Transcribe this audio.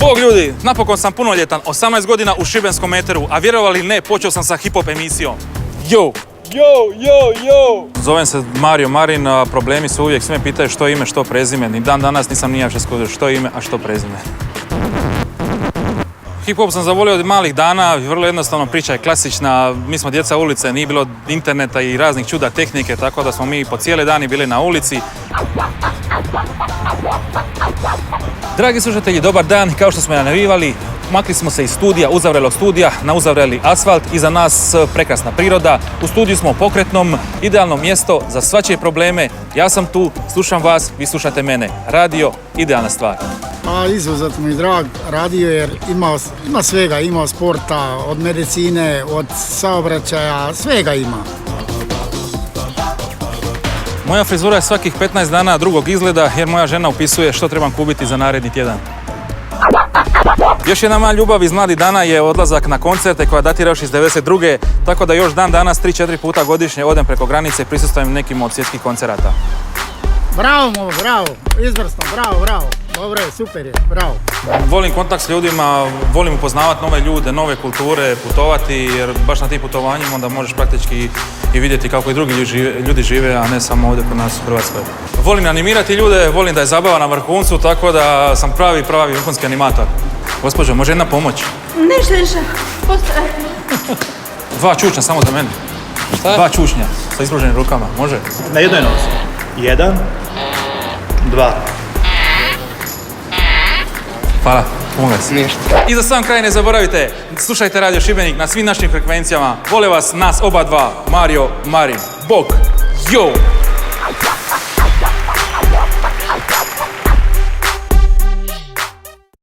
Bog ljudi, napokon sam punoljetan, 18 godina u šibenskom eteru, a vjerovali ne, počeo sam sa hip-hop emisijom. Yo! Zovem se Mario Marin, a problemi su uvijek, svi me pitaju što ime, što prezime. Ni dan danas nisam ni ja što skudio što ime, a što prezime. Hip-hop sam zavolio od malih dana, vrlo jednostavno priča je klasična. Mi smo djeca ulice, nije bilo interneta i raznih čuda tehnike, tako da smo mi po cijele dani bili na ulici. Dragi slušatelji, dobar dan, kao što smo najavljivali, makli smo se iz studija, uzavrelog studija, na uzavreli asfalt, iza nas prekrasna priroda. U studiju smo pokretnom, idealno mjesto za svačije probleme. Ja sam tu, slušam vas, vi slušate mene. Radio, idealna stvar. Izuzetno mi drag radio jer ima svega, ima sporta, od medicine, od saobraćaja, svega ima. Moja frizura je svakih 15 dana drugog izgleda jer moja žena upisuje što trebam kupiti za naredni tjedan. Još jedna moja ljubav iz mladih dana je odlazak na koncerte koja datira još iz 92. Tako da još dan danas 3-4 puta godišnje odem preko granice i prisustvujem nekim od svjetskih koncerata. Bravo, bravo, izvrsno, bravo. Dobro je, super je, bravo. Volim kontakt s ljudima, volim upoznavati nove ljude, nove kulture, putovati jer baš na tim putovanjima onda možeš praktički i vidjeti kako i drugi ljudi žive, a ne samo ovdje kod nas u Hrvatskoj. Volim animirati ljude, volim da je zabava na vrhuncu, tako da sam pravi vrhunski animator. Gospođo, može jedna pomoć? Ništa, postoje. 2 čučnja samo za mene. Šta? 2 čučnja sa ispruženim rukama, može? Na jednoj nozi. 1, 2. Hvala, pomogli se. Ništa. I za sam kraj ne zaboravite, slušajte Radio Šibenik na svim našim frekvencijama. Vole vas nas oba dva, Mario, Marin. Bog, yo!